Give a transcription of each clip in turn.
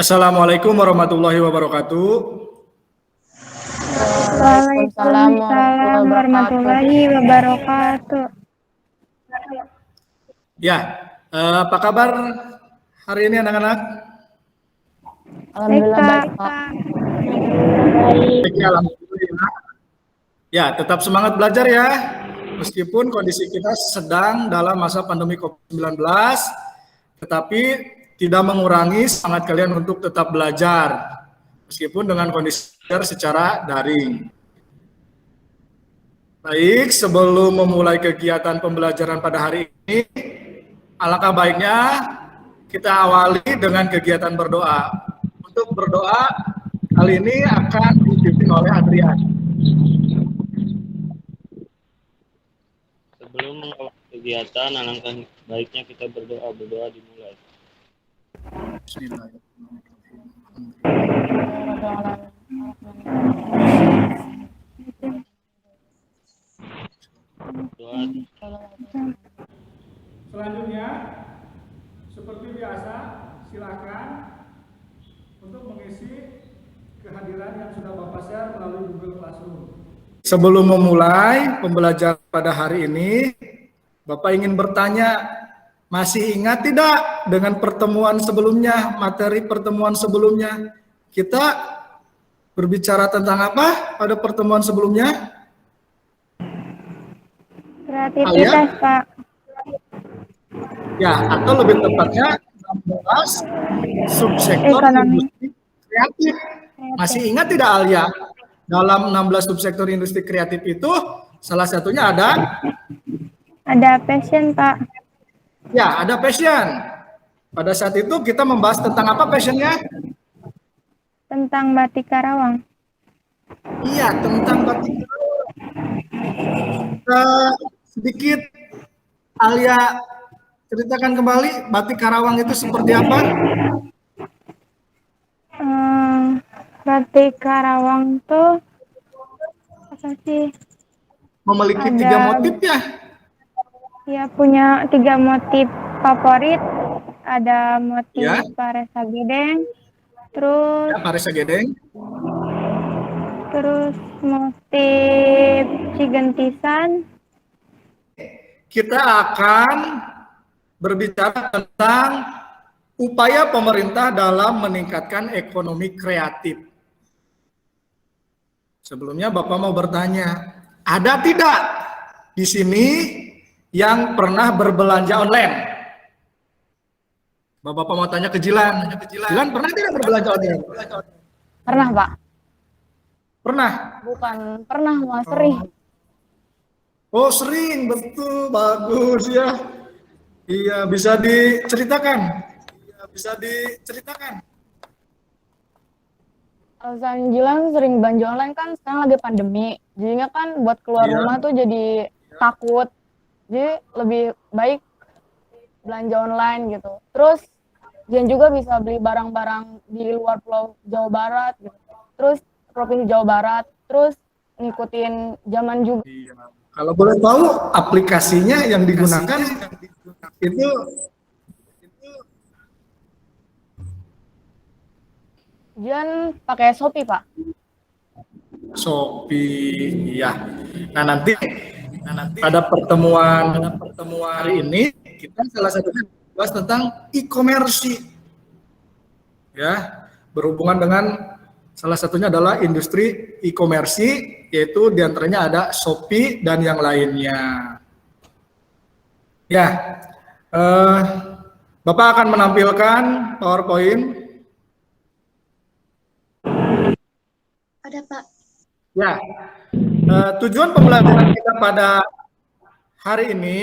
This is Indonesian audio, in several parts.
Assalamualaikum warahmatullahi wabarakatuh. Waalaikumsalam warahmatullahi wabarakatuh. Ya, apa kabar hari ini anak-anak? Alhamdulillah baik, Pak. Baik, ya, alhamdulillah. Ya, tetap semangat belajar ya. Meskipun kondisi kita sedang dalam masa pandemi COVID-19, tetapi tidak mengurangi semangat kalian untuk tetap belajar. Meskipun dengan kondisi secara daring. Baik, sebelum memulai kegiatan pembelajaran pada hari ini, alangkah baiknya kita awali dengan kegiatan berdoa. Untuk berdoa, kali ini akan dipimpin oleh Adrian. Sebelum mengawali kegiatan, alangkah baiknya kita berdoa. Berdoa dimulai. Doa. Selanjutnya, seperti biasa, silakan untuk mengisi kehadiran yang sudah Bapak share melalui Google Classroom. Sebelum memulai pembelajaran pada hari ini, Bapak ingin bertanya, masih ingat tidak dengan pertemuan sebelumnya, materi pertemuan sebelumnya? Kita berbicara tentang apa pada pertemuan sebelumnya? Kreativitas, Pak. Ya, atau lebih tepatnya membahas subsektor industri kreatif. Masih ingat tidak Alia? Dalam 16 subsektor industri kreatif itu salah satunya ada passion, Pak. Ya, ada passion. Pada saat itu kita membahas tentang apa passionnya? Tentang batik Karawang. Iya, tentang batik. Sedikit Alia ceritakan kembali batik Karawang itu seperti apa? Batik Karawang tuh apa sih? Memiliki 3 motif ya? Ya, punya 3 motif favorit. Ada motif Ya. Paresa Gedeng, terus Ya, Paresa Gedeng. Terus motif Cigentisan. Kita akan berbicara tentang upaya pemerintah dalam meningkatkan ekonomi kreatif. Sebelumnya Bapak mau bertanya, ada tidak di sini yang pernah berbelanja online? Bapak mau tanya ke Jilan. Jilan pernah tidak berbelanja online? Pernah, Pak? Pernah? Bukan pernah, Mas, sering. Oh, sering, betul, bagus ya. Iya, bisa diceritakan. Alasan Jilan sering belanja online kan sekarang lagi pandemi. Jadinya kan buat keluar rumah tuh jadi takut. Jadi lebih baik belanja online gitu. Terus Jilan juga bisa beli barang-barang di luar Pulau Jawa Barat gitu. Terus Provinsi Jawa Barat. Terus ngikutin zaman juga. Iya. Kalau boleh tahu aplikasinya yang digunakan itu Jilan pakai Shopee, Pak. Shopee, ya. Nah nanti pada pertemuan hari ini kita salah satunya bahas tentang e-commerce, ya, berhubungan dengan salah satunya adalah industri e-commerce, yaitu diantaranya ada Shopee dan yang lainnya. Ya, Bapak akan menampilkan PowerPoint. Ada, Pak. Ya, tujuan pembelajaran kita pada hari ini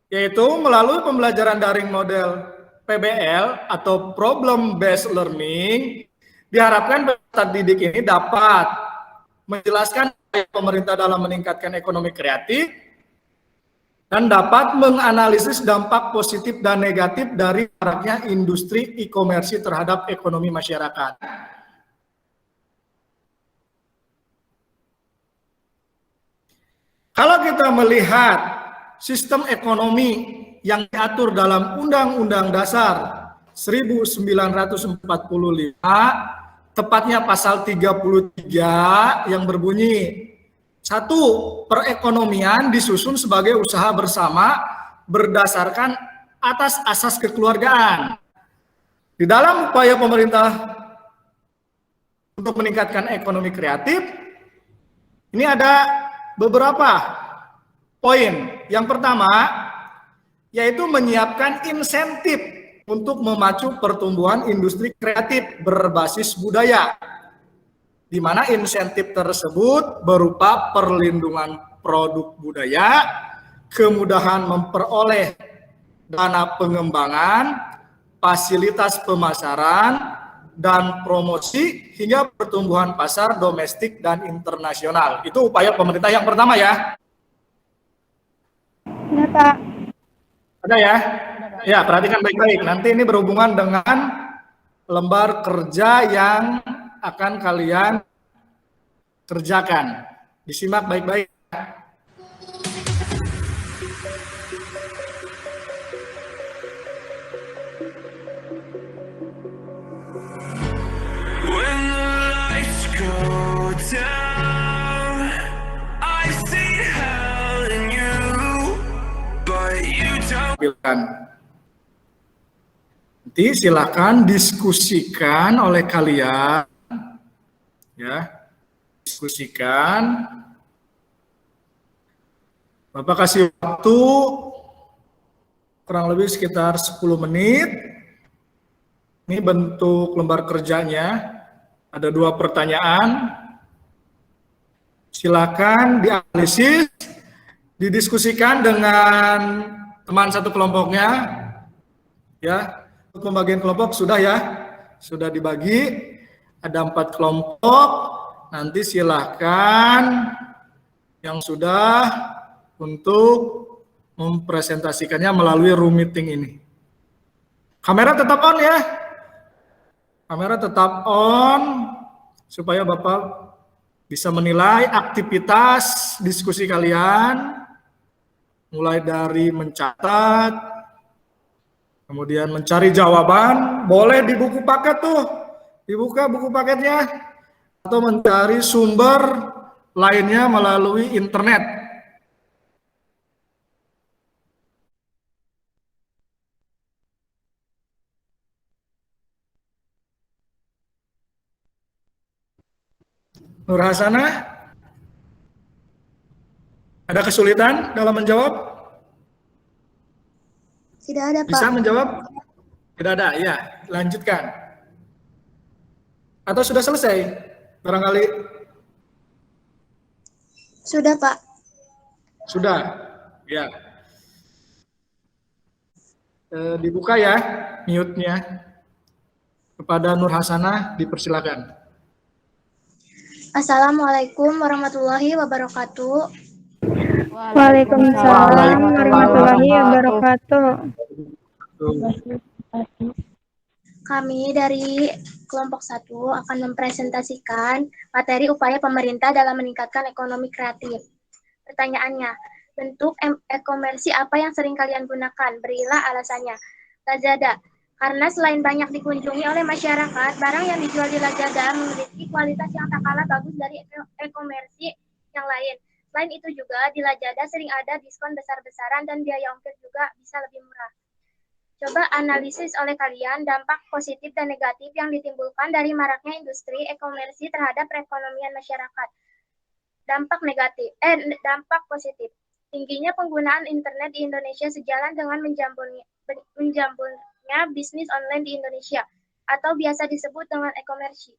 yaitu melalui pembelajaran daring model PBL atau Problem Based Learning, diharapkan peserta didik ini dapat menjelaskan pemerintah dalam meningkatkan ekonomi kreatif dan dapat menganalisis dampak positif dan negatif dari maraknya industri e-commerce terhadap ekonomi masyarakat. Kalau kita melihat sistem ekonomi yang diatur dalam Undang-Undang Dasar 1945, tepatnya pasal 33 yang berbunyi, 1. Perekonomian disusun sebagai usaha bersama berdasarkan atas asas kekeluargaan. Di dalam upaya pemerintah untuk meningkatkan ekonomi kreatif, ini ada beberapa poin. Yang pertama, yaitu menyiapkan insentif untuk memacu pertumbuhan industri kreatif berbasis budaya, di mana insentif tersebut berupa perlindungan produk budaya, kemudahan memperoleh dana pengembangan, fasilitas pemasaran, dan promosi hingga pertumbuhan pasar domestik dan internasional. Itu upaya pemerintah yang pertama ya. Ada, Pak. Ada ya? Ya, perhatikan baik-baik. Nanti ini berhubungan dengan lembar kerja yang akan kalian kerjakan. Disimak baik-baik. When the lights go down, I see hell in you, but you don't. Nanti silakan diskusikan oleh kalian, ya, diskusikan. Bapak kasih waktu kurang lebih sekitar 10 menit. Ini bentuk lembar kerjanya. Ada 2 pertanyaan. Silakan dianalisis, didiskusikan dengan teman satu kelompoknya. Ya, untuk pembagian kelompok sudah ya, sudah dibagi. Ada 4 kelompok. Nanti silakan yang sudah untuk mempresentasikannya melalui Room meeting ini. Kamera tetap on ya. Kamera tetap on supaya Bapak bisa menilai aktivitas diskusi kalian, mulai dari mencatat, kemudian mencari jawaban. Boleh di buku paket tuh, dibuka buku paketnya, atau mencari sumber lainnya melalui internet. Nur Hasanah, ada kesulitan dalam menjawab? Tidak ada, Pak. Bisa menjawab? Tidak ada, ya. Lanjutkan. Atau sudah selesai? Barangkali Sudah, Pak. sudah, ya. Dibuka ya, mute-nya. Kepada Nur Hasanah, dipersilakan. Assalamualaikum warahmatullahi wabarakatuh. Waalaikumsalam warahmatullahi wabarakatuh. Kami dari kelompok 1 akan mempresentasikan materi upaya pemerintah dalam meningkatkan ekonomi kreatif. Pertanyaannya, bentuk e-komersi apa yang sering kalian gunakan? Berilah alasannya. Lazada. Karena selain banyak dikunjungi oleh masyarakat, barang yang dijual di Lazada memiliki kualitas yang tak kalah bagus dari e-komersi yang lain. Selain itu juga, di Lazada sering ada diskon besar-besaran dan biaya ongkir juga bisa lebih murah. Coba analisis oleh kalian dampak positif dan negatif yang ditimbulkan dari maraknya industri e-komersi terhadap perekonomian masyarakat. Dampak positif. Tingginya penggunaan internet di Indonesia sejalan dengan menjamburnya bisnis online di Indonesia, atau biasa disebut dengan e-komersi.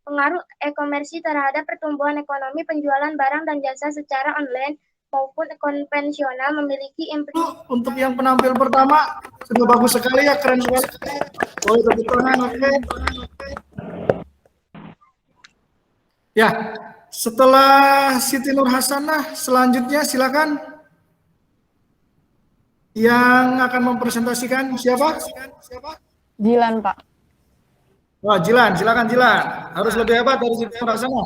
Pengaruh e-komersi terhadap pertumbuhan ekonomi penjualan barang dan jasa secara online maupun konvensional memiliki implikasi. Untuk yang penampil pertama, sudah bagus sekali ya, keren sekali. Boleh tepuk tangan, oke. Ya, setelah Siti Nur Hasanah, selanjutnya silakan. Yang akan mempresentasikan siapa? Jilan, Pak. Wah, Jilan, silakan Jilan. Harus lebih hebat dari Siti Nur Hasanah.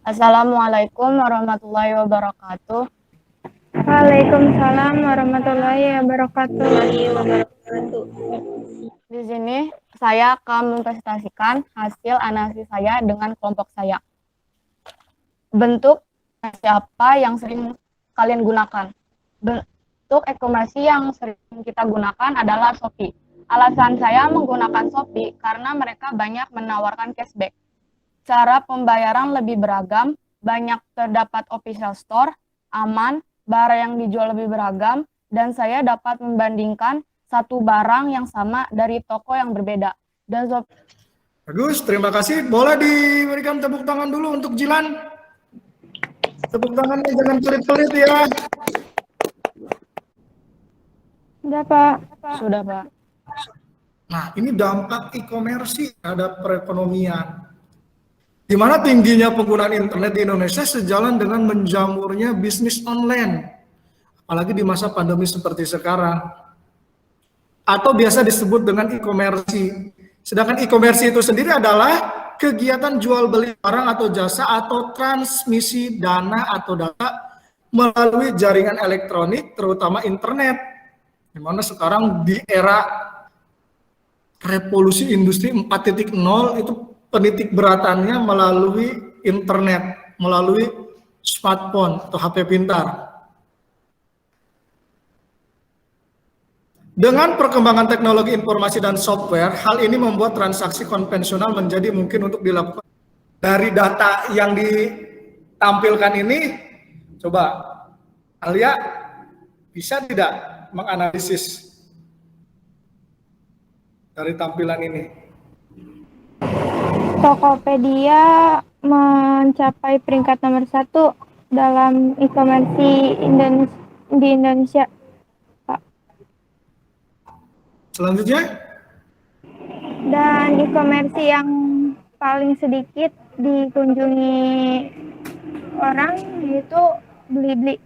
Assalamualaikum warahmatullahi wabarakatuh. Waalaikumsalam warahmatullahi wabarakatuh. Di sini saya akan mempresentasikan hasil analisis saya dengan kelompok saya. Bentuk apa yang sering kalian gunakan? Bentuk e-commerce yang sering kita gunakan adalah Shopee. Alasan saya menggunakan Shopee karena mereka banyak menawarkan cashback. Cara pembayaran lebih beragam, banyak terdapat official store, aman, barang yang dijual lebih beragam, dan saya dapat membandingkan satu barang yang sama dari toko yang berbeda. Dan Bagus, terima kasih. Boleh diberikan tepuk tangan dulu untuk Jilan. Tepuk tangannya jangan pelit-pelit ya. Sudah, Pak. sudah, Pak. Nah, ini dampak e-commerce terhadap perekonomian. Di mana tingginya penggunaan internet di Indonesia sejalan dengan menjamurnya bisnis online. Apalagi di masa pandemi seperti sekarang. Atau biasa disebut dengan e-commerce. Sedangkan e-commerce itu sendiri adalah kegiatan jual beli barang atau jasa atau transmisi dana atau data melalui jaringan elektronik, terutama internet. Di mana sekarang di era revolusi industri 4.0 itu penitik beratannya melalui internet, melalui smartphone atau HP pintar. Dengan perkembangan teknologi informasi dan software, hal ini membuat transaksi konvensional menjadi mungkin untuk dilakukan. Dari data yang ditampilkan ini, coba Alia bisa tidak menganalisis dari tampilan ini? Tokopedia mencapai peringkat nomor 1 dalam e-commerce di Indonesia, Pak. Selanjutnya? Dan e-commerce yang paling sedikit dikunjungi orang yaitu Blibli.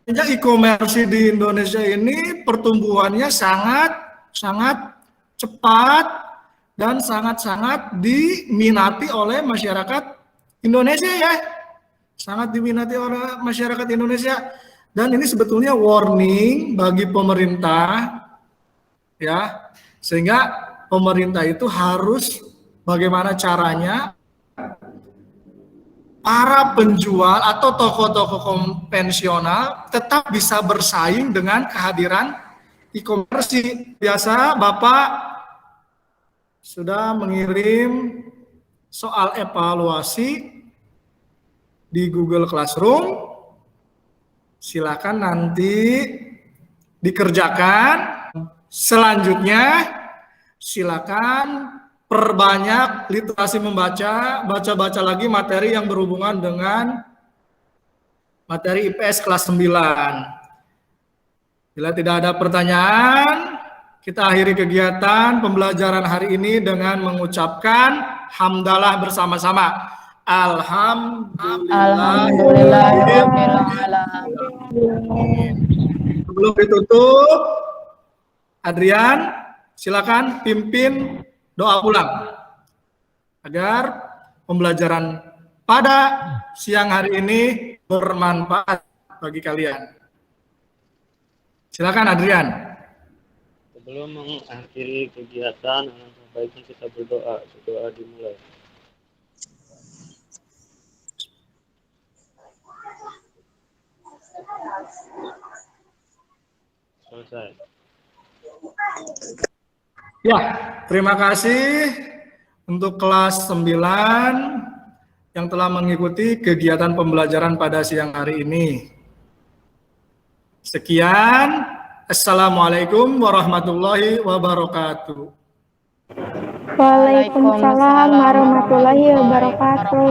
E-commerce di Indonesia ini pertumbuhannya sangat cepat dan sangat diminati oleh masyarakat Indonesia ya. Sangat diminati oleh masyarakat Indonesia. Dan ini sebetulnya warning bagi pemerintah ya. Sehingga pemerintah itu harus bagaimana caranya para penjual atau toko-toko konvensional tetap bisa bersaing dengan kehadiran e-commerce. Biasa Bapak sudah mengirim soal evaluasi di Google Classroom. Silakan nanti dikerjakan. Selanjutnya silakan perbanyak literasi membaca, baca lagi materi yang berhubungan dengan materi IPS kelas 9. Bila tidak ada pertanyaan, kita akhiri kegiatan pembelajaran hari ini dengan mengucapkan hamdalah bersama-sama. Sebelum ditutup, Adrian, silakan pimpin doa pulang agar pembelajaran pada siang hari ini bermanfaat bagi kalian. Silakan Adrian. Sebelum mengakhiri kegiatan, alangkah baiknya kita berdoa. Doa dimulai. Selesai. Ya, terima kasih untuk kelas 9 yang telah mengikuti kegiatan pembelajaran pada siang hari ini. Sekian, Assalamualaikum warahmatullahi wabarakatuh. Waalaikumsalam warahmatullahi wabarakatuh.